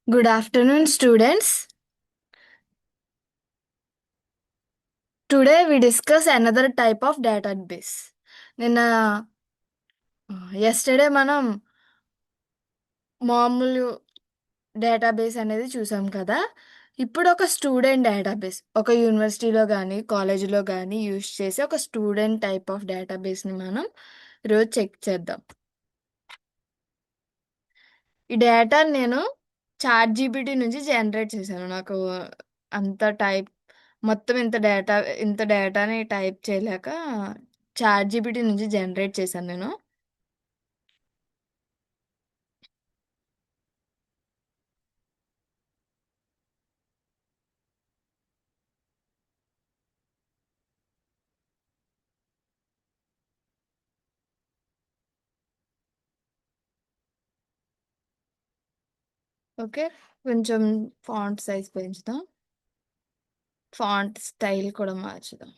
Good afternoon, students. Today we discuss another type of database. నిన్న yesterday మనం మామూలు database అనేది చూసాం కదా. ఇప్పుడు ఒక స్టూడెంట్ డేటాబేస్ ఒక యూనివర్సిటీలో కానీ కాలేజీలో కానీ యూజ్ చేసే ఒక స్టూడెంట్ టైప్ ఆఫ్ డేటాబేస్ని మనం ఈరోజు చెక్ చేద్దాం. ఈ డేటా నేను చాట్ జీపీటీ నుంచి జనరేట్ చేశాను. నాకు అంత టైప్ మొత్తం ఇంత డేటాని టైప్ చేయలేక చాట్ జీపీటీ నుంచి జనరేట్ చేశాను నేను. ఓకే, కొంచెం ఫాంట్ సైజ్ పెంచుదాం, ఫాంట్ స్టైల్ కూడా మార్చుదాం.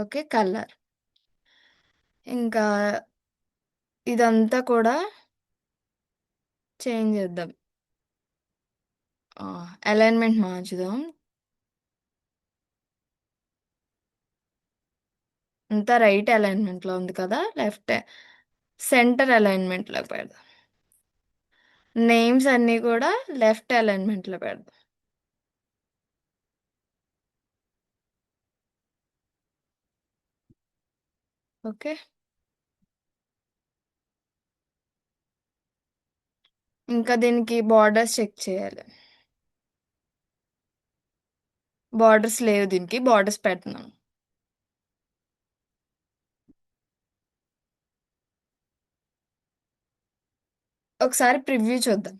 ఓకే, కలర్, ఇంకా ఇదంతా కూడా చేంజ్ చేద్దాం. అలైన్మెంట్ మార్చుదాం. అంతా రైట్ అలైన్మెంట్లో ఉంది కదా, లెఫ్ట్ సెంటర్ అలైన్మెంట్లో పెడదాం. నేమ్స్ అన్నీ కూడా లెఫ్ట్ అలైన్మెంట్లో పెడదాం. ఓకే, ఇంకా దీనికి బార్డర్స్ చెక్ చేయాలి. బార్డర్స్ లేవు, దీనికి బార్డర్స్ పెడుతున్నాను. ఒకసారి ప్రివ్యూ చూద్దాం.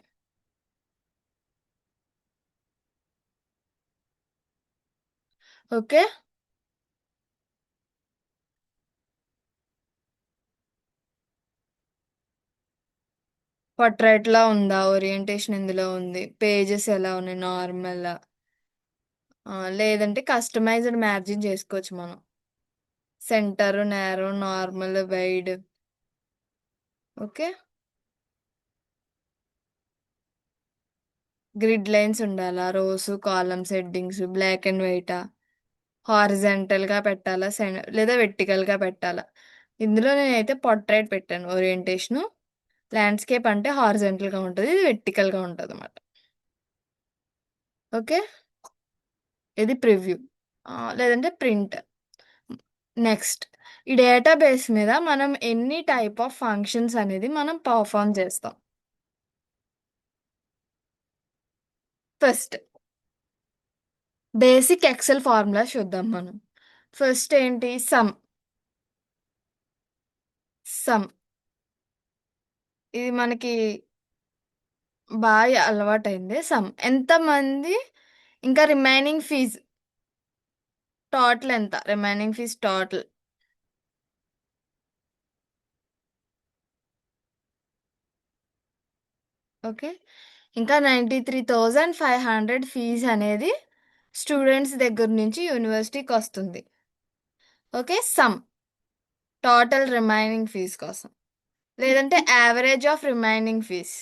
ఓకే, portrait లా ఉందా, ఓరియంటేషన్ ఇందులో ఉంది, పేజెస్ ఎలా ఉన్నాయి, నార్మల్ లేదంటే కస్టమైజ్డ్ మ్యాచింగ్ చేసుకోవచ్చు మనం. Center, narrow, normal, wide. Okay, grid lines ఉండాలా, rows, columns, headings black and వైటా, హారిజెంటల్గా పెట్టాలా, లేదా వెర్టికల్గా పెట్టాలా. ఇందులో నేనైతే portrait పెట్టాను ఓరియంటేషను. ల్యాండ్స్కేప్ అంటే హారిజెంటల్గా ఉంటుంది, ఇది వెర్టికల్గా ఉంటుంది అన్నమాట. ఓకే, ఇది ప్రివ్యూ లేదంటే ప్రింట్. నెక్స్ట్, ఈ డేటాబేస్ మీద మనం ఎన్ని టైప్ ఆఫ్ ఫంక్షన్స్ అనేది మనం పర్ఫామ్ చేస్తాం. ఫస్ట్, బేసిక్ ఎక్సెల్ ఫార్ములా చూద్దాం మనం. ఫస్ట్ ఏంటి, సమ్. సమ్ ఇది మనకి బాగా అలవాటైంది. సమ్ ఎంతమంది, ఇంకా రిమైనింగ్ ఫీజ్ టోటల్ ఎంత, రిమైనింగ్ ఫీజ్ టోటల్. ఓకే, ఇంకా 93,500 ఫీజ్ అనేది స్టూడెంట్స్ దగ్గర నుంచి యూనివర్సిటీకి వస్తుంది. Okay, sum total remaining fees కోసం, లేదంటే average of remaining fees.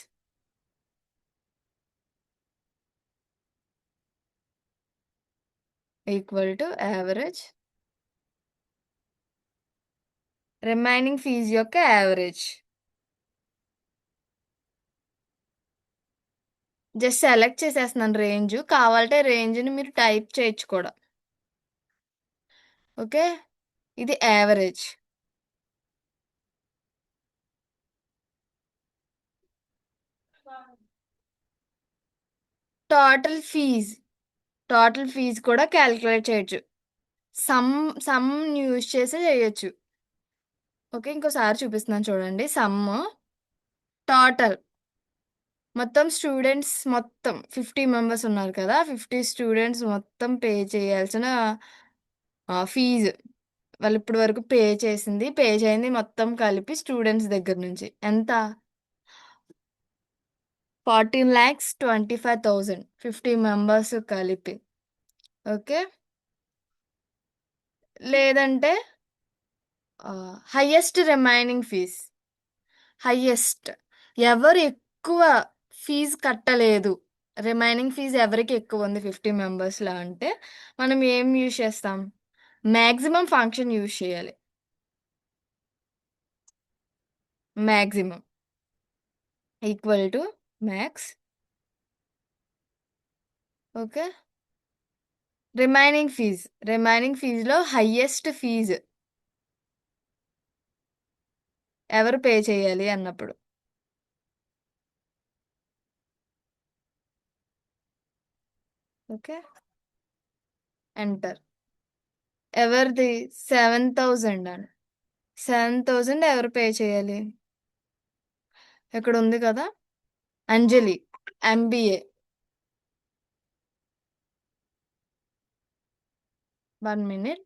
Equal to average remaining fees యొక్క యావరేజ్. జస్ట్ సెలెక్ట్ చేసేస్తున్నాను రేంజ్, కావాలంటే రేంజ్ని మీరు టైప్ చేయొచ్చు కూడా. ఓకే, ఇది average. Total fees, total fees కూడా క్యాలిక్యులేట్ చేయొచ్చు. సమ్ సమ్ యూజ్ చేసి చేయొచ్చు. ఓకే, ఇంకోసారి చూపిస్తున్నాను చూడండి. సమ్ టోటల్ మొత్తం స్టూడెంట్స్ మొత్తం 50 మెంబర్స్ ఉన్నారు కదా, 50 స్టూడెంట్స్ మొత్తం పే చేయాల్సిన ఫీజు, వాళ్ళు ఇప్పటి వరకు పే చేయింది మొత్తం కలిపి స్టూడెంట్స్ దగ్గర నుంచి ఎంత, 14,25,000, 50 మెంబర్స్ కలిపి. ఓకే, లేదంటే హయ్యెస్ట్ రిమైనింగ్ ఫీజ్. హయ్యెస్ట్ ఎవరు ఎక్కువ ఫీజు కట్టలేదు. రిమైనింగ్ ఫీజు ఎవరికి ఎక్కువ ఉంది 50 మెంబర్స్‌లో అంటే మనం ఏం యూజ్ చేస్తాం? మాక్సిమం ఫంక్షన్ యూజ్ చేయాలి. Maximum equal to max. Okay. Remaining ఫీజులో హైయెస్ట్ ఫీజు ఎవరు పే చేయాలి అన్నప్పుడు. ఓకే. ఎంటర్. ఎవరిది? 7,000 అని. 7,000 ఎవరు పే చేయాలి? ఇక్కడ ఉంది కదా, అంజలి ఎంబీఏ. 1 minute.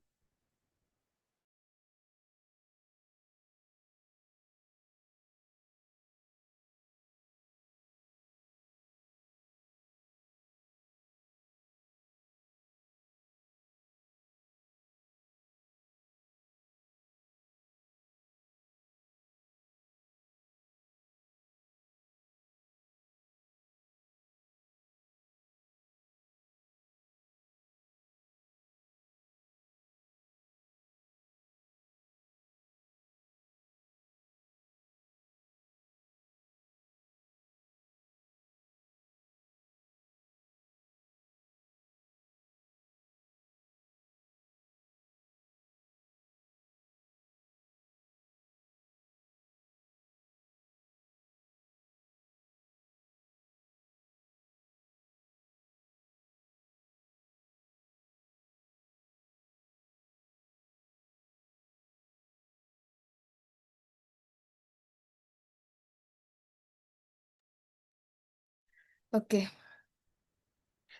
ఓకే.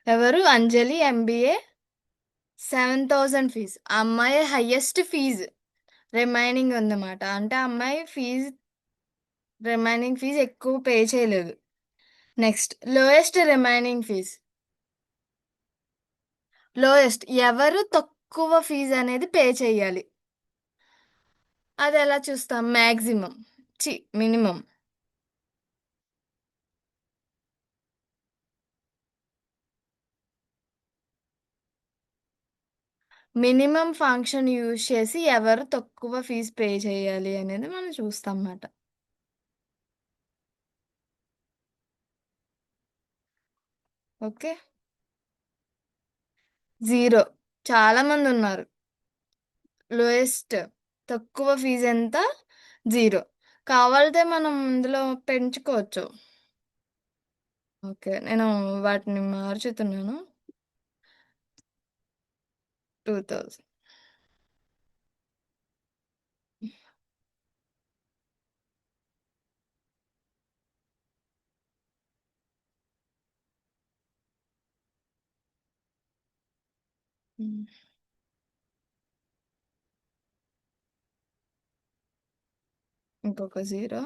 ఎవరు? అంజలి ఎంబీఏ. 7,000 ఫీజు. ఆ అమ్మాయి హైయెస్ట్ ఫీజు రిమైనింగ్ ఉందన్నమాట. అంటే ఆ అమ్మాయి రిమైనింగ్ ఫీజు ఎక్కువ పే చేయలేదు. Next lowest remaining fees. Lowest ఎవరు తక్కువ ఫీజు అనేది పే చేయాలి. అది ఎలా చూస్తాం? Maximum. Minimum. Minimum function use చేసి ఎవరు తక్కువ ఫీజు పే చేయాలి అనేది మనం చూస్తాం అన్నమాట. ఓకే. 0. చాలా మంది ఉన్నారు. లోయెస్ట్ తక్కువ ఫీజు ఎంత? 0. కావాలితే మనం ఇందులో పెంచుకోవచ్చు. ఓకే. నేను వాటిని మార్చుతున్నాను. 2,000. ఇంకొక 0.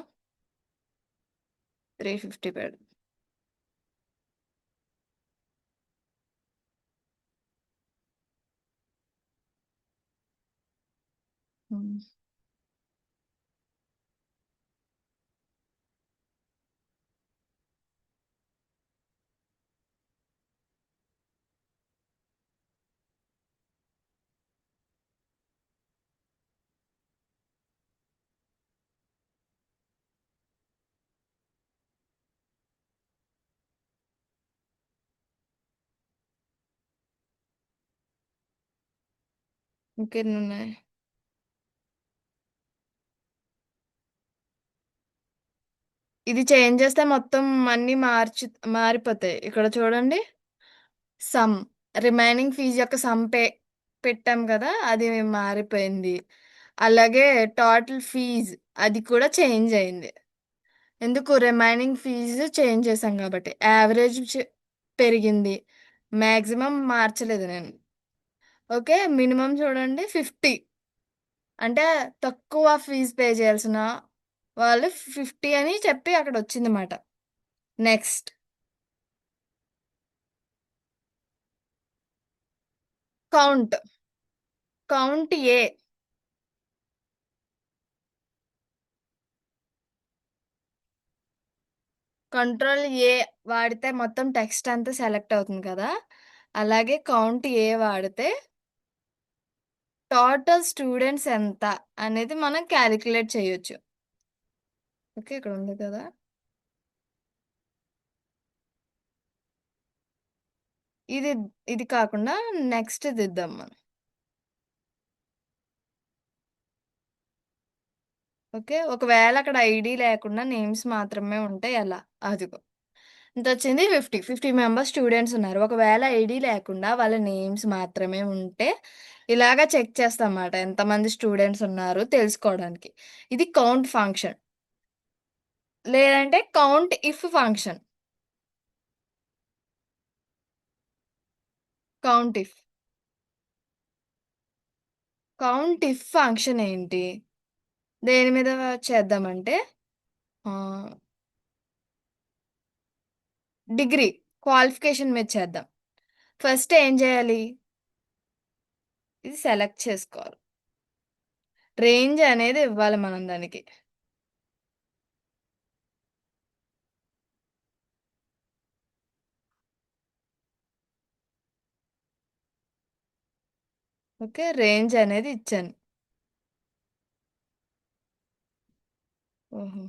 350 పెడదాం. ఇంకెన్ని ఉన్నాయి? ఇది చేంజ్ చేస్తే మొత్తం అన్ని మారిపోతాయి. ఇక్కడ చూడండి. సమ్ రిమైనింగ్ ఫీజ్ యొక్క సమ్ పెట్టాం కదా, అది మారిపోయింది. అలాగే టోటల్ ఫీజ్ అది కూడా చేంజ్ అయింది. ఎందుకు? రిమైనింగ్ ఫీజు చేంజ్ చేశాం కాబట్టి. యావరేజ్ పెరిగింది. మ్యాక్సిమం మార్చలేదు నేను. ఓకే. మినిమం చూడండి 50. అంటే తక్కువ ఫీజు పే చేయాల్సిన వాళ్ళు 50 అని చెప్పి అక్కడ వచ్చిందన్నమాట. Next count. Count A. Control A వాడితే మొత్తం టెక్స్ట్ అంతా సెలెక్ట్ అవుతుంది కదా! అలాగే కౌంట్ ఏ వాడితే టోటల్ స్టూడెంట్స్ ఎంత అనేది మనం కాలిక్యులేట్ చేయొచ్చు. ఓకే. ఇక్కడ ఉంది కదా! ఇది ఇది కాకుండా నెక్స్ట్‌ది ఇద్దాం మనం. ఓకే. ఒకవేళ అక్కడ ఐడీ లేకుండా నేమ్స్ మాత్రమే ఉంటే ఎలా? అదిగో. ఎంతొచ్చింది 50. 50 మెంబర్స్ స్టూడెంట్స్ ఉన్నారు. ఒకవేళ ఐడీ లేకుండా వాళ్ళ నేమ్స్ మాత్రమే ఉంటే ఇలాగ చెక్ చేస్తామన్నమాట. ఎంతమంది స్టూడెంట్స్ ఉన్నారు తెలుసుకోవడానికి. ఇది కౌంట్ ఫంక్షన్. లేదంటే count if function. Count if. Count if function ఏంటి? దేని మీద చేద్దామంటే ఆహ్, డిగ్రీ క్వాలిఫికేషన్ మీద చేద్దాం. ఫస్ట్ ఏం చేయాలి? ఇది సెలెక్ట్ చేసుకోవాలి. రేంజ్ అనేది ఇవ్వాలి మనం దానికి. ఓకే. రేంజ్ అనేది ఇచ్చాను. ఓహో!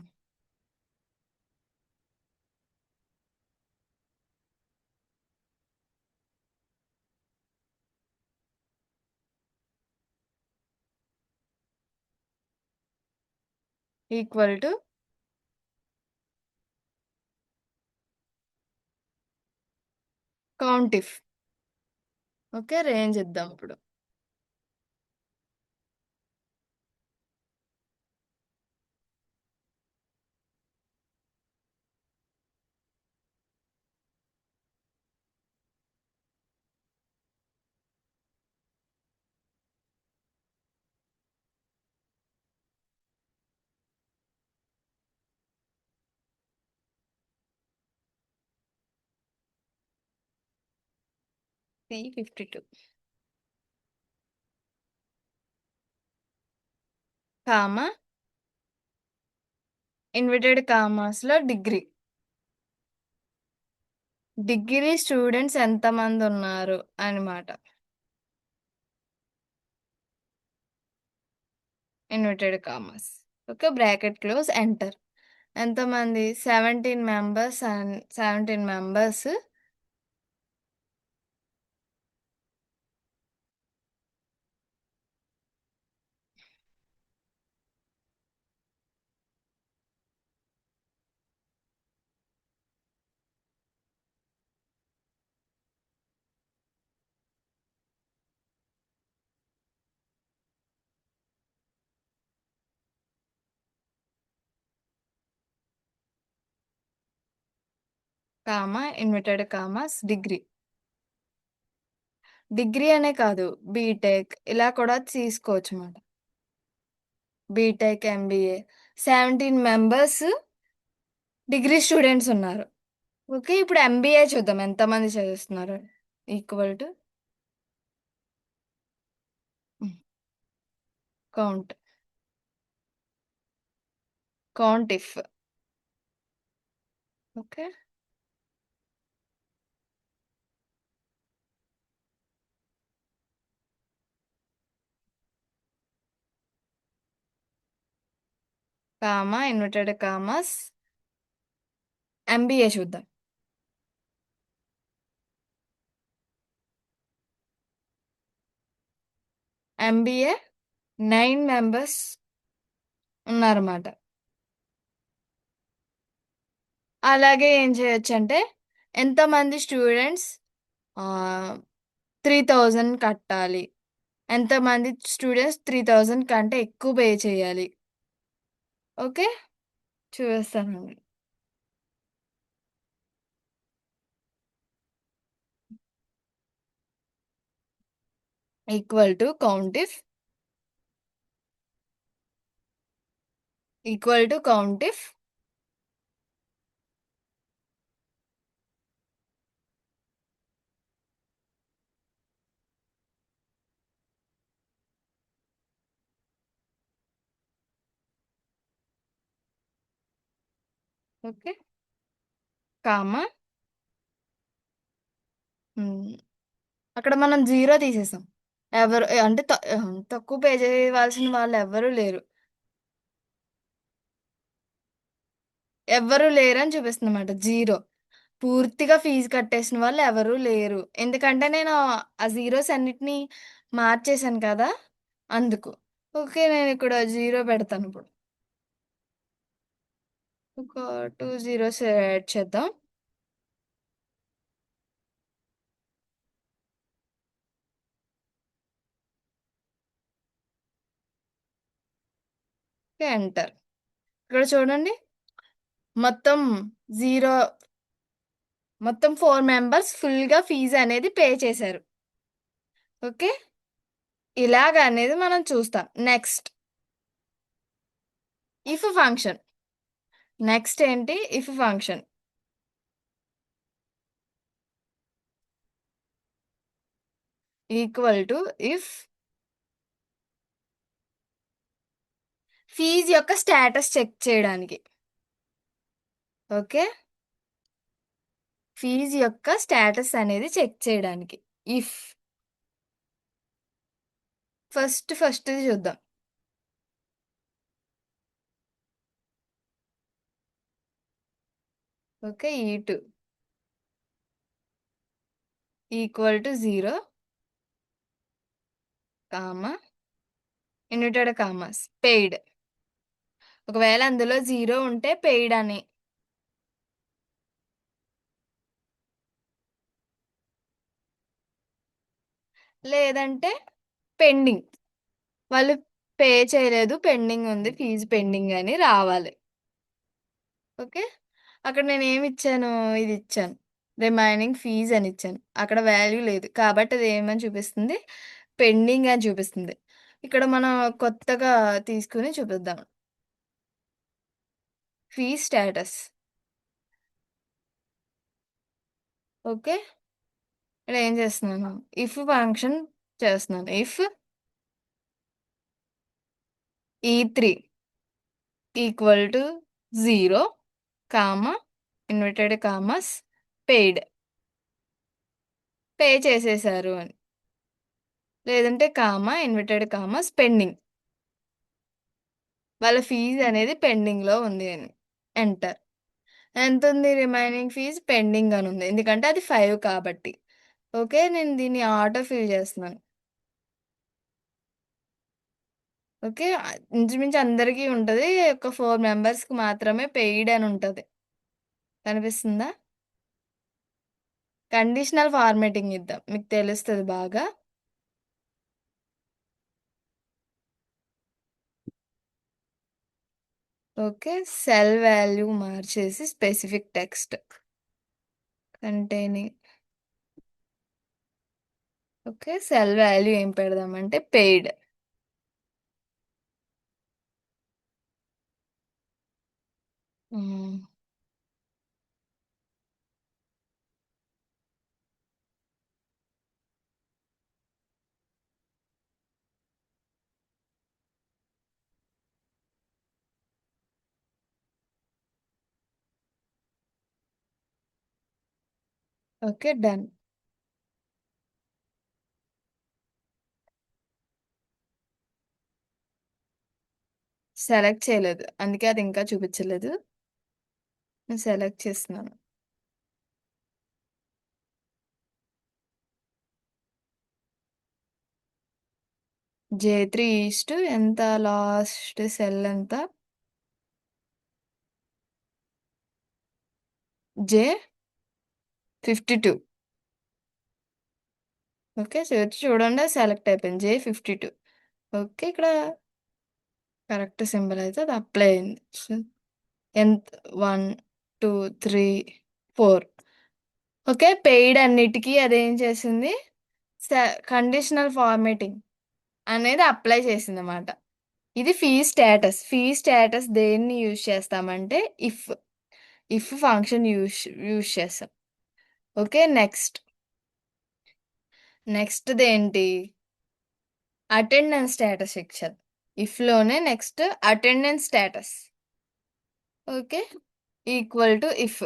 Equal to count if. Okay. Range ఇద్దాం ఇప్పుడు. C52 కామా ఇన్వర్టెడ్ కామాస్‌లో డిగ్రీ. డిగ్రీ స్టూడెంట్స్ ఎంతమందున్నారు అనమాట. Inverted commas. Okay. Bracket close enter. ఎంతమంది? 17 members 17 members inverted commas degree. Degree అనే కాదు. బీటెక్ ఇలా కూడా తీసుకోవచ్చుమాట. BTech, MBA 17 members degree students ఉన్నారు. ఓకే. ఇప్పుడు ఎంబీఏ చూద్దాం ఎంతమంది చదువుతున్నారు. Equal to hmm. Count. Count if. Okay. Inverted commas MBA చూద్దాం. ఎంబీఏ 9 మెంబర్స్ ఉన్నారన్నమాట. అలాగే ఏం చేయొచ్చంటే ఎంతమంది స్టూడెంట్స్ ఆహ్, 3000 కట్టాలి. ఎంతమంది స్టూడెంట్స్ 3000 కంటే ఎక్కువ పే చేయాలి. ఓకే. చూపిస్తానండి. Equal to count if equal to count if okay. Comma అక్కడ మనం జీరో తీసేసాం. ఎవరు అంటే తక్కువ పే చేయవలసిన వాళ్ళు ఎవ్వరూ లేరు. ఎవ్వరూ లేరని చూపిస్తుందన్నమాట. జీరో. పూర్తిగా ఫీజు కట్టేసిన వాళ్ళు ఎవరూ లేరు. ఎందుకంటే నేను ఆ జీరోస్ అన్నిటిని మార్చేశాను కదా! అందుకు. ఓకే. నేనిక్కడ జీరో పెడతానిప్పుడు. ఒక 2 జీరోస్ యాడ్ చేద్దాం. ఓకే. ఎంటర్. ఇక్కడ చూడండి. మొత్తం జీరో మొత్తం 4 మెంబర్స్ ఫుల్‌గా ఫీజనేది పే చేశారు. ఓకే. ఇలాగనేది మనం చూస్తాం. Next if function. నెక్స్ట్ ఏంటి? If function. Equal to if fee యొక్క స్టేటస్ చెక్ చేయడానికి. ఓకే. ఫీజ్ యొక్క స్టేటస్ అనేది చెక్ చేయడానికి. ఇఫ్ ఫస్ట్‌ది చూద్దాం. Okay. E two equal to 0 comma inverted commas paid. ఒకవేళ అందులో 0 ఉంటే పెయిడ్ అని. లేదంటే పెండింగ్. వాళ్ళు పే చేయలేదు. పెండింగ్ ఉంది. ఫీజ్ పెండింగ్ అని రావాలి. ఓకే. అక్కడ నేనేమిచ్చాను? ఇదిచ్చాను. రిమైనింగ్ ఫీజ్ అని ఇచ్చాను. అక్కడ వాల్యూ లేదు. కాబట్టి అది ఏమని చూపిస్తుంది? పెండింగ్ అని చూపిస్తుంది. ఇక్కడ మనం కొత్తగా తీసుకొని చూపిద్దాం. Fee status. ఓకే. ఇక్కడ ఏం చేస్తున్నాను? ఇఫ్ ఫంక్షన్ చేస్తున్నాను. ఇఫ్ ఈ3 equal to 0 comma inverted commas paid. Pay చేసేసారు అని. లేదంటే కామా ఇన్వర్టెడ్ కామాస్ పెండింగ్. వాళ్ళ ఫీజ్ అనేది పెండింగ్‌లో ఉంది అని. ఎంటర్. ఎంతుంది రిమైనింగ్ ఫీజ్? పెండింగ్ అని ఉంది. ఎందుకంటే అది 5 కాబట్టి. ఓకే. నేను దీన్ని ఆటో ఫిల్ చేస్తున్నాను. ఓకే. ఇంచుమించు అందరికీ ఉంటది. ఒక 4 మెంబర్స్‌కి మాత్రమే పెయిడ్ అని ఉంటది. కనిపిస్తుందా? కండిషనల్ ఫార్మాటింగ్ ఇద్దాం. మీకు తెలుస్తది బాగా. ఓకే. సెల్ వాల్యూ మార్చేసి specific text containing. Okay. Cell value ఏం పెడదామంటే పెయిడ్. హ్మ్. ఓకే. డన్. సెలెక్ట్ చేయలేదు. అందుకే అది ఇంకా చూపించలేదు. నేను సెలెక్ట్ చేస్తున్నాను. జే3 ఈస్ట్ ఎంత లాస్ట్ సెల్ ఎంత? జే52. ఓకే. సెర్చ్ చూడండి సెలెక్ట్ అయిపోయింది. జే52. ఓకే. ఇక్కడ కరెక్ట్ సింబల్ అయితే అది అప్లై అయింది. సో, ఎంత 1, 2, 3, 4. ఓకే. పెయిడ్ అన్నిటికి అదేం చేసింది? స కండిషనల్ ఫార్మాటింగ్ అనేది అప్లై చేసిందన్నమాట. ఇది ఫీజ్ స్టేటస్. ఫీజ్ స్టేటస్ దేన్ని యూజ్ చేస్తామంటే ఇఫ్. ఇఫ్ ఫంక్షన్ యూజ్ చేస్తాం. ఓకే. నెక్స్ట్‌దేంటి? Attendance status section. ఇఫ్‌లోనే next attendance status. Okay. Equal to if.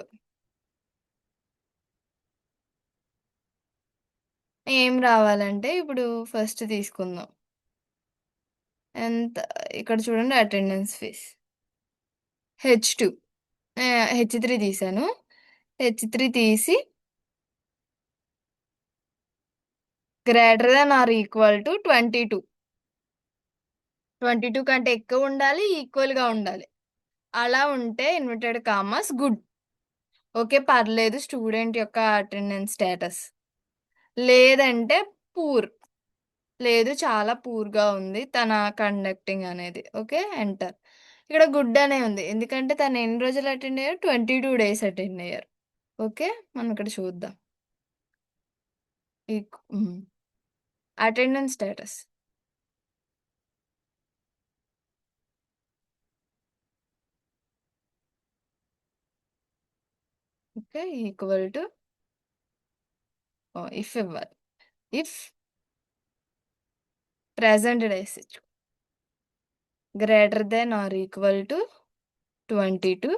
ఏం రావాలంటే ఇప్పుడు ఫస్ట్ తీసుకుందాం. ఎంత ఇక్కడ చూడండి అటెండెన్స్ ఫీస్. హెచ్2 హెచ్3 తీసాను. హెచ్3 తీసి greater than or equal to 22. 22 కంటే ఎక్కువ ఉండాలి, ఈక్వల్‌గా ఉండాలి. అలా ఉంటే ఇన్వర్టెడ్ కామర్స్ గుడ్. ఓకే. పర్లేదు స్టూడెంట్ యొక్క అటెండెన్స్ స్టేటస్. లేదంటే పూర్. లేదు చాలా పూర్‌గా ఉంది తన కండక్టింగ్ అనేది. ఓకే. ఎంటర్. ఇక్కడ గుడ్ అనే ఉంది. ఎందుకంటే తను ఎన్ని రోజులు అటెండ్ అయ్యారు? 22 డేస్ అటెండ్ అయ్యారు. ఓకే. మనం ఇక్కడ చూద్దాం. Hmm. Attendance status. Okay. Equal to if ఇవ్వాలి. If present days greater than or equal to 22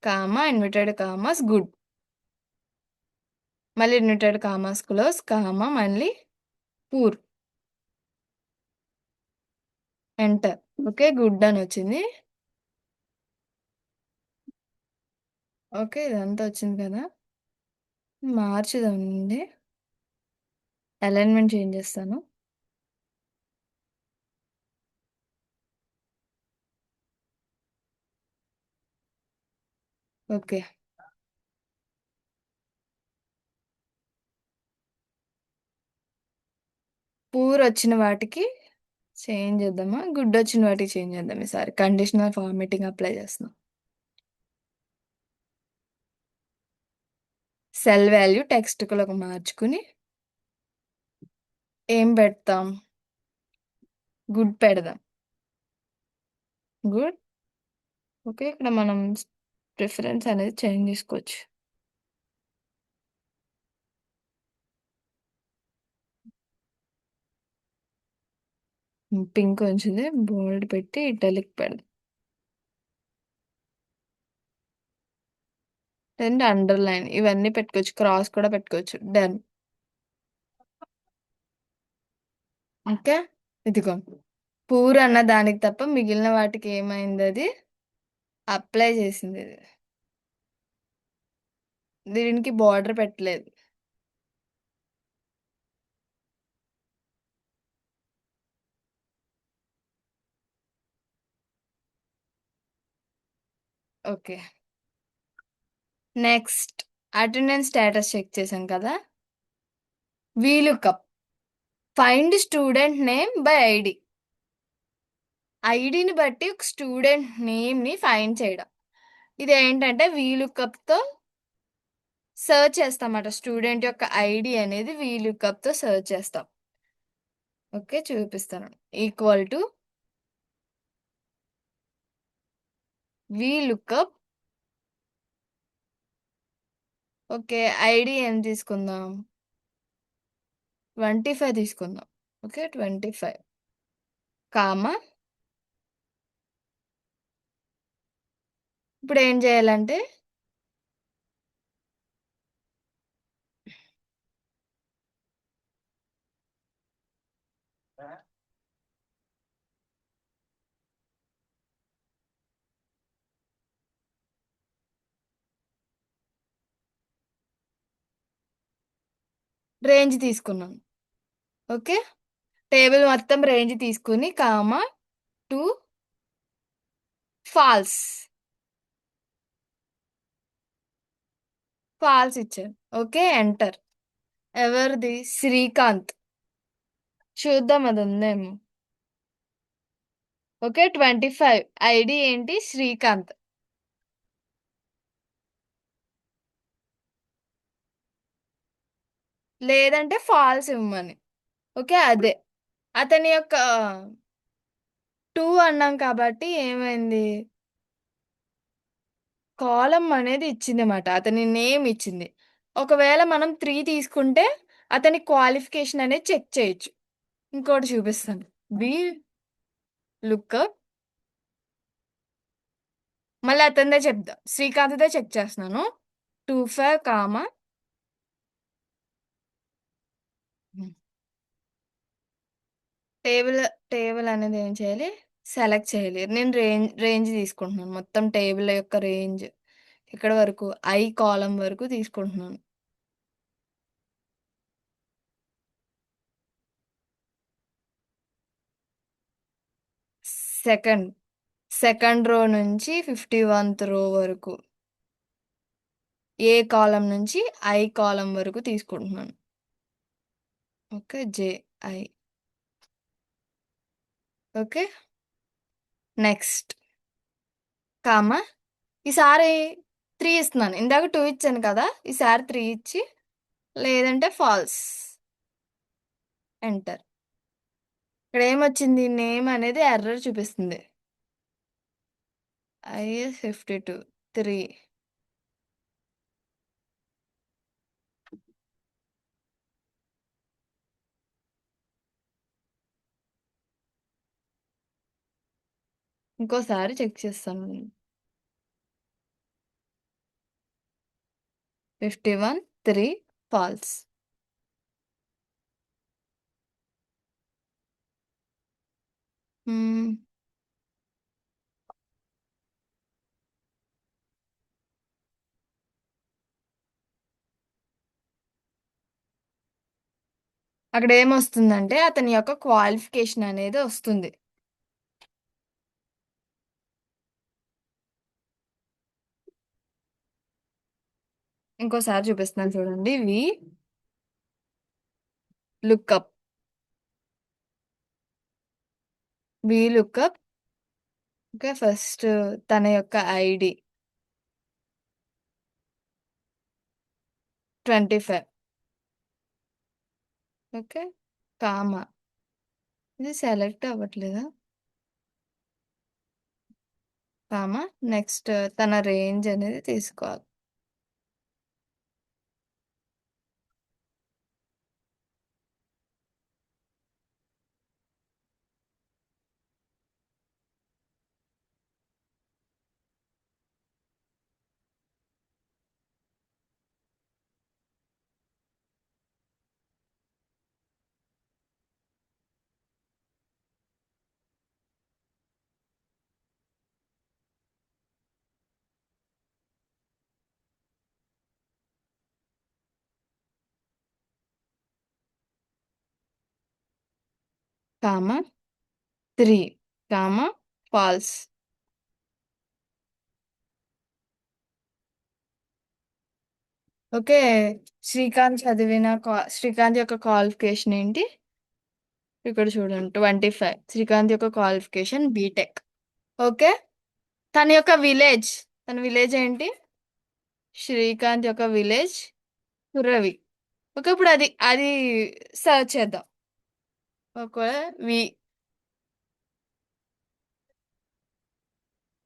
comma inverted commas good. మళ్ళీ ఇన్వర్టెడ్ కామాస్ క్లోజ్ కామా మళ్ళీ పూర్. ఎంటర్. ఓకే. గుడ్ అని వచ్చింది. ఓకే. ఇదంతా వచ్చింది కదా! మార్చుదామండి. అలైన్‌మెంట్ చేంజ్ చేస్తాను. ఓకే. పూర్ వచ్చిన వాటికి చేంజ్ చేద్దామా? గుడ్ వచ్చిన వాటికి చేంజ్ చేద్దాం ఈసారి. కండిషనల్ ఫార్మాటింగ్ అప్లై చేస్తున్నాం. సెల్ వాల్యూ టెక్స్ట్‌లోకి మార్చుకుని ఏం పెడతాం? గుడ్ పెడదాం. గుడ్. ఓకే. ఇక్కడ మనం ప్రిఫరెన్స్ అనేది చేంజ్ చేసుకోవచ్చు. పింక్ వచ్చింది. బోల్డ్ పెట్టి ఇటాలిక్ పెడదాం. అండ్ అండర్‌లైన్ ఇవన్నీ పెట్టుకోవచ్చు. క్రాస్ కూడా పెట్టుకోవచ్చు. డన్. ఓకే. ఇదిగో పూర్ అన్న దానికి తప్ప మిగిలిన వాటికి ఏమైందది అప్లై చేసిందిది. దీనికి బార్డర్ పెట్టలేదు. Okay. Next attendance status check చేసాం కదా! V lookup. Find student name by ID. ఐడీని బట్టి ఒక స్టూడెంట్ నేమ్‌ని ఫైండ్ చేయడం. ఇదేంటంటే వీలుకప్‌తో సెర్చ్ చేస్తామట. స్టూడెంట్ యొక్క ఐడీ అనేది వీలుకప్‌తో సెర్చ్ చేస్తాం. ఓకే. చూపిస్తాను. Equal to V lookup. Okay. ID ఏం తీసుకుందాం? 25 తీసుకుందాం. ఓకే. 25 కామా ఇప్పుడేం చేయాలంటే రేంజ్ తీసుకున్నాం. ఓకే. టేబుల్ మొత్తం రేంజ్ తీసుకొని కామా 2 ఫాల్స్. ఫాల్స్ ఇచ్చాను. ఓకే. ఎంటర్. ఎవరిది? శ్రీకాంత్. చూద్దాం అది ఉందేమో. ఓకే. 25 ఐడీ ఏంటి? శ్రీకాంత్. లేదంటే ఫాల్స్ ఇవ్వమని. ఓకే. అదే. అతని యొక్క 2 అన్నాం కాబట్టి ఏమైంది? కాలమ్ అనేది ఇచ్చిందన్నమాట. అతని నేమ్ ఇచ్చింది. ఒకవేళ మనం 3 తీసుకుంటే అతని క్వాలిఫికేషన్ అనేది చెక్ చేయొచ్చు. ఇంకోటి చూపిస్తాను. వి లుక్‌అప్ మళ్ళీ అతనిదే చెప్దా. శ్రీకాంత్‌దే చెక్ చేస్తున్నాను. 25 కామా టేబుల్ టేబుల్ అనేది ఏం చేయాలి? సెలెక్ట్ చేయాలి. నేను రేంజ్ తీసుకుంటున్నాను. మొత్తం టేబుల్ యొక్క రేంజ్ ఎక్కడి వరకు? ఐ కాలమ్ వరకు తీసుకుంటున్నాను. సెకండ్ సెకండ్ రో నుంచి 51th రో వరకు. ఏ కాలమ్ నుంచి ఐ కాలమ్ వరకు తీసుకుంటున్నాను. Okay. JI. Okay. Next comma ఈసారి 3 ఇస్తున్నాను. ఇందాక 2 ఇచ్చాను కదా! ఈసారి 3 ఇచ్చి లేదంటే ఫాల్స్. ఎంటర్. ఇక్కడ ఏమొచ్చింది? నేమ్ అనేది ఎర్రర్ చూపిస్తుంది. ఐఎస్ 52 3. ఇంకోసారి చెక్ చేస్తాను నేను. 51 3 ఫాల్స్. హ్మ్. అక్కడ ఏమొస్తుందంటే అతని యొక్క క్వాలిఫికేషన్ అనేది వస్తుంది. ఇంకోసారి చూపిస్తున్నాను చూడండి. లుక్అప్. లుక్అప్. ఓకే. ఫస్ట్ తన యొక్క ఐడీ 25. ఓకే. కామా. ఇది సెలెక్ట్ అవ్వట్లేదా? కామా. నెక్స్ట్ తన రేంజ్ అనేది తీసుకోవాలి. Comma 3 comma false. Okay. Srikanth యొక్క క్వాలిఫికేషన్ ఏంటి? ఇక్కడ చూడండి 25. శ్రీకాంత్ యొక్క క్వాలిఫికేషన్ బీటెక్. ఓకే. తన యొక్క విలేజ్. తన విలేజ్ ఏంటి? శ్రీకాంత్ యొక్క విలేజ్ కుర్రవి. ఓకే. ఇప్పుడు అది అది సెర్చ్ చేద్దాం. ఓకే. వి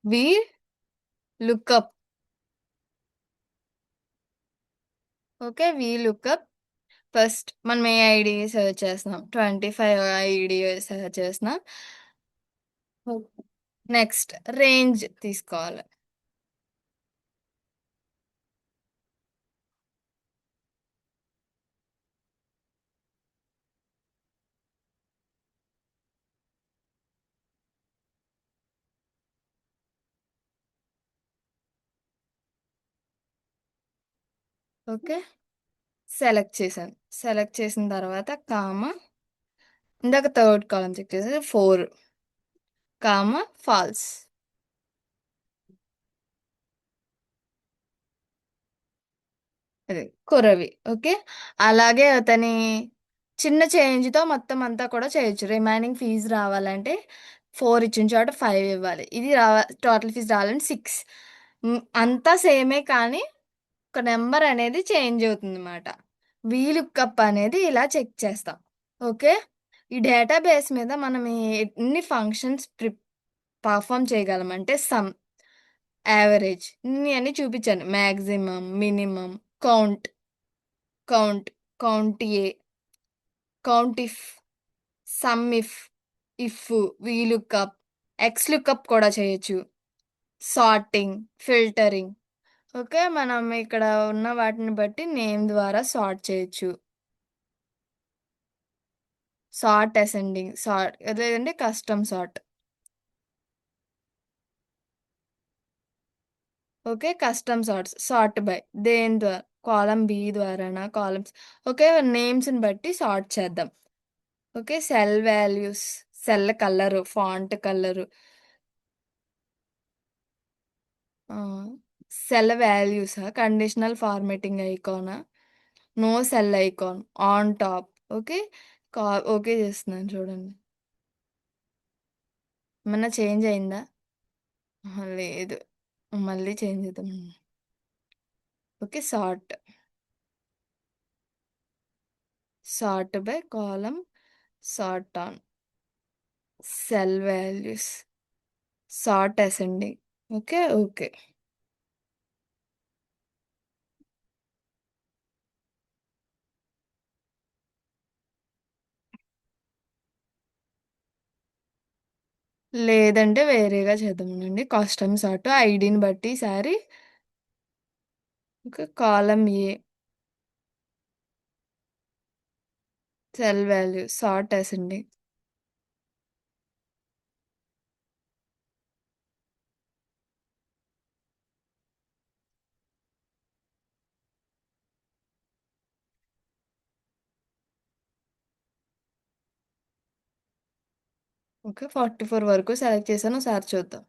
వి లుక్అప్. ఓకే. వి లుక్అప్. ఫస్ట్ మనం ఏ ఐడి సెర్చ్ చేస్తున్నాం? 25 ఐడి సెర్చ్ చేస్తున్నాం. నెక్స్ట్ రేంజ్ తీసుకోవాలి. ఓకే. సెలెక్ట్ చేశాను. సెలెక్ట్ చేసిన తర్వాత కామా ఇందాక థర్డ్ కాలమ్ చెక్ చేసేది 4 కామా ఫాల్స్. అదే కురవి. ఓకే. అలాగే అతని చిన్న చేంజ్‌తో మొత్తం అంతా కూడా చేయొచ్చు. రిమైనింగ్ ఫీజ్ రావాలంటే 4 ఇచ్చిన చోట 5 ఇవ్వాలి. ఇది టోటల్ ఫీజ్ రావాలంటే 6. అంతా సేమే కానీ ఒక నంబర్ అనేది చేంజ్ అవుతుందన్నమాట. వీలుకప్ అనేది ఇలా చెక్ చేస్తాం. ఓకే. ఈ డేటాబేస్ మీద మనం ఎన్ని ఫంక్షన్స్ పర్ఫార్మ్ చేయగలమంటే యావరేజ్ ఇన్ని అన్ని చూపించాను. Maximum, minimum, count, count, count A, count if, V lookup, X lookup కూడా చేయొచ్చు. Sorting, filtering. ఓకే. మనం ఇక్కడ ఉన్న వాటిని బట్టి నేమ్ ద్వారా సార్ట్ చేయొచ్చు. సార్ట్ అసెండింగ్, సార్ట్ లేదంటే custom sort. Okay, custom sorts, sort by దేని ద్వారా, కాలం బి ద్వారానా, కాలమ్స్. ఓకే, నేమ్స్ని బట్టి సార్ట్ చేద్దాం. Okay, cell values, cell colour, font colour, cell వాల్యూసా, కండిషనల్ ఫార్మాటింగ్ ఐకానా, no cell icon, on top. Okay, కా ఓకే చేస్తున్నాను చూడండి. ఏమన్నా చేంజ్ అయిందా? అహా, లేదు. మళ్ళీ చేంజ్ చేద్దాం. Okay, sort, sort by column, sort on, cell values, sort ascending. Okay, okay. లేదంటే వేరేగా చేద్దామండి. కస్టమ్ సార్ట్ ఐడిని బట్టి ఈసారి. Okay, column A, cell value, sort ascending. Okay, 44 వరకు సెలెక్ట్ చేశాను. ఒకసారి చూద్దాం.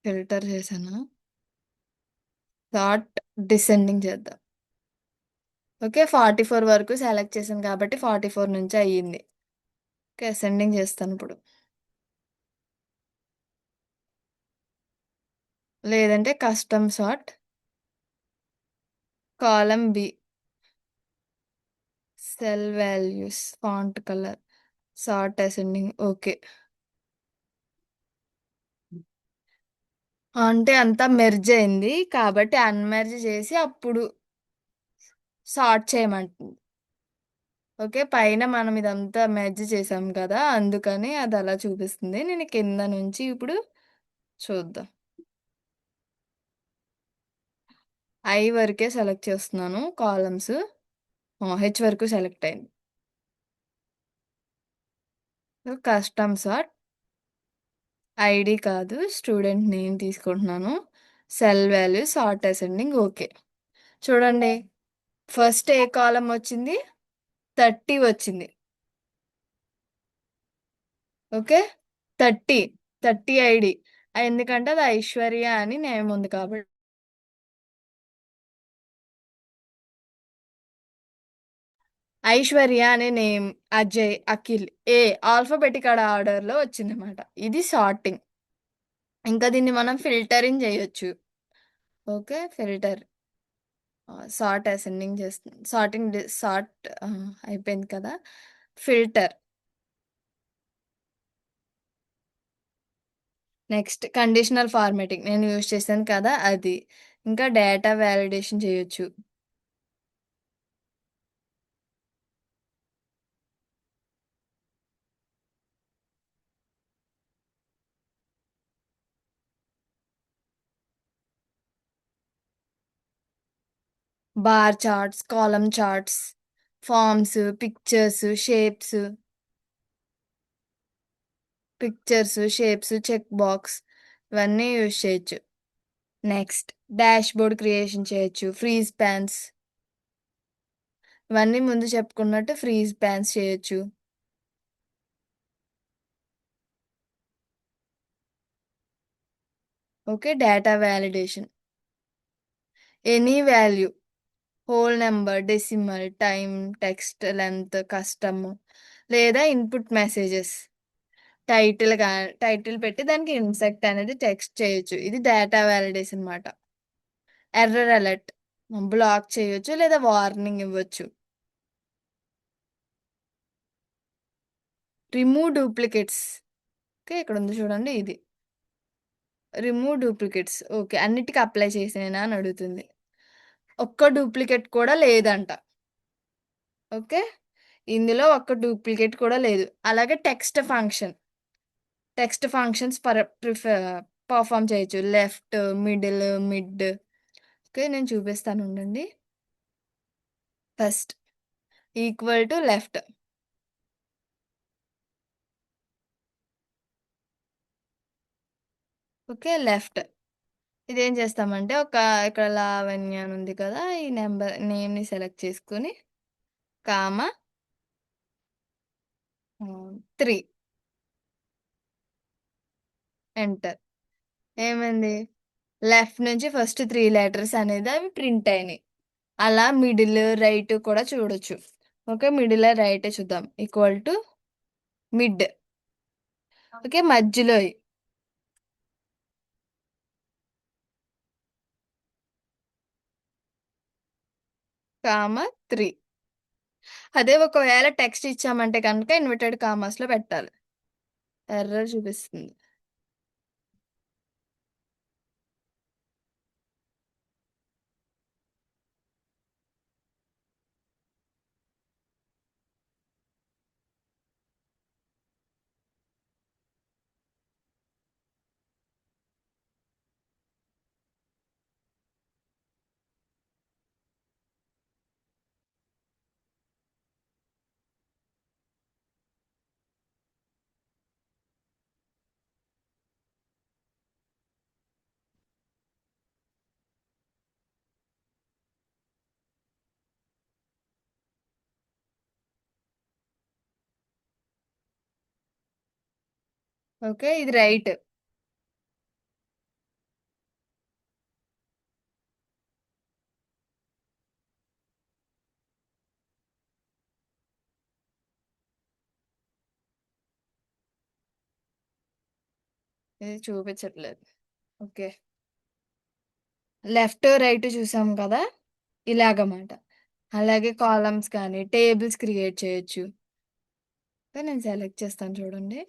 ఫిల్టర్ చేశాను. సార్ట్ డిసెండింగ్ చేద్దాం. ఓకే, 44 వరకు సెలెక్ట్ చేశాను కాబట్టి 44 నుంచి అయ్యింది. ఓకే, అసెండింగ్ చేస్తాను ఇప్పుడు. లేదంటే custom sort, column B, cell values, font colour, sort ascending. Okay, అంటే అంతా మెర్జ్ అయింది కాబట్టి అన్మెర్జ్ చేసి అప్పుడు సార్ట్ చేయమంటుంది. ఓకే, పైన మనం ఇదంతా మెర్జ్ చేసాం కదా, అందుకని అది అలా చూపిస్తుంది. నేను కింద నుంచి ఇప్పుడు చూద్దాం. ఐ వరకే సెలెక్ట్ చేస్తున్నాను కాలమ్స్. హెచ్ వరకు సెలెక్ట్ అయింది. కస్టమ్ సార్ట్, ఐడి కాదు, స్టూడెంట్ నేమ్ తీసుకుంటున్నాను. Cell value, sort ascending. Okay, చూడండి. ఫస్ట్ ఏ కాలం వచ్చింది? 30 వచ్చింది. Okay, 30, 30 ID. ఎందుకంటే అది ఐశ్వర్య అని నేమ్ ఉంది కాబట్టి. ఐశ్వర్య అనే నేమ్, అజయ్, అఖిల్, ఏ ఆల్ఫాబెటిక్ ఆర్డర్లో వచ్చిందన్నమాట. ఇది సార్టింగ్. ఇంకా దీన్ని మనం ఫిల్టరింగ్ చేయొచ్చు. ఓకే, ఫిల్టర్, సార్ట్ అసెండింగ్ చేస్తుంది. సార్టింగ్, సార్ట్ అయిపోయింది కదా. ఫిల్టర్, నెక్స్ట్ కండిషనల్ ఫార్మాటింగ్ నేను యూజ్ చేశాను కదా అది. ఇంకా డేటా వ్యాలిడేషన్ చేయొచ్చు. Bar charts, column charts, forms, pictures, shapes, check box, ఇవన్నీ యూజ్ చేయొచ్చు. నెక్స్ట్ డాష్ బోర్డ్ క్రియేషన్ చేయొచ్చు. ఫ్రీజ్ ప్యాన్స్, ఇవన్నీ ముందు చెప్పుకున్నట్టు ఫ్రీజ్ ప్యాన్స్ చేయొచ్చు. Okay, data validation, any value, whole number, decimal, time, text length, custom, లేదా input messages, title title పెట్టి దానికి ఇన్సెక్ట్ అనేది టెక్స్ట్ చేయొచ్చు. ఇది డేటా వ్యాలిడేషన్ అన్నమాట. ఎర్రర్ అలర్ట్, బ్లాక్ చేయొచ్చు లేదా వార్నింగ్ ఇవ్వచ్చు. Remove duplicates. ఓకే, ఇక్కడ ఉంది చూడండి ఇది. Remove duplicates. ఓకే, అన్నిటికీ అప్లై చేసేనా అని అడుగుతుంది. ఒక్క డూప్లికేట్ కూడా లేదంట. ఓకే, ఇందులో ఒక్క డూప్లికేట్ కూడా లేదు. అలాగే టెక్స్ట్ ఫంక్షన్స్ పర్ఫామ్ చేయొచ్చు. Left, middle, mid. ఓకే, నేను చూపిస్తాను ఉండండి. First equal to left. Okay. Left. ఇదేం చేస్తామంటే ఇక్కడ లావణ్య అని ఉంది కదా! ఈ నేమ్‌ని సెలెక్ట్ చేసుకొని కామా 3 ఎంటర్. ఏమైంది? లెఫ్ట్ నుంచి ఫస్ట్ 3 లెటర్స్ అనేది అవి ప్రింట్ అయినాయి. అలా మిడిల్, రైట్ కూడా చూడొచ్చు. ఓకే. మిడిల్, రైట్ చూద్దాం. Equal to mid. ఓకే. మధ్యలోయి కామా 3. అదే ఒకవేళ టెక్స్ట్ ఇచ్చామంటే కనుక ఇన్వర్టెడ్ కామాస్‌లో పెట్టాలి. ఎర్రర్ చూపిస్తుంది. ఓకే. ఇది రైట్. ఇది చూపించట్లేదు. ఓకే. లెఫ్ట్, రైట్ చూసాం కదా! ఇలాగమాట. అలాగే కాలమ్స్ కానీ, టేబుల్స్ క్రియేట్ చేయొచ్చు. నేను సెలెక్ట్ చేస్తాను చూడండి.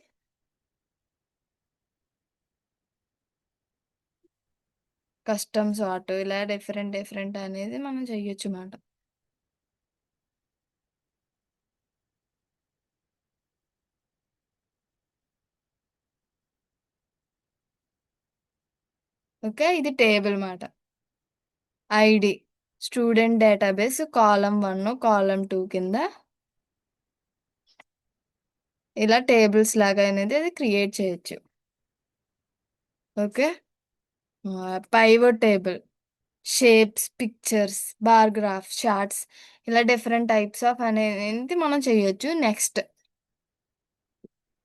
కస్టమ్ సార్ట్ ఇలా డిఫరెంట్ డిఫరెంట్ అనేది మనం చెయ్యొచ్చు మాట. ఓకే. ఇది టేబుల్ మాట. ID student database column 1, column 2 కింద ఇలా టేబుల్స్ లాగా అనేది అది క్రియేట్ చేయొచ్చు. Okay. Pivot table, shapes, pictures, bar graph, charts ఇలా డిఫరెంట్ టైప్స్ ఆఫ్ అనేది మనం చేయొచ్చు. నెక్స్ట్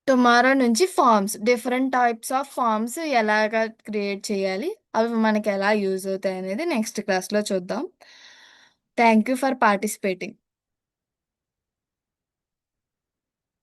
టుమారో నుంచి forms, different types of forms ఎలాగా క్రియేట్ చేయాలి, అవి మనకి ఎలా యూజ్ అవుతాయి అనేది నెక్స్ట్ క్లాస్లో చూద్దాం. Thank you for participating.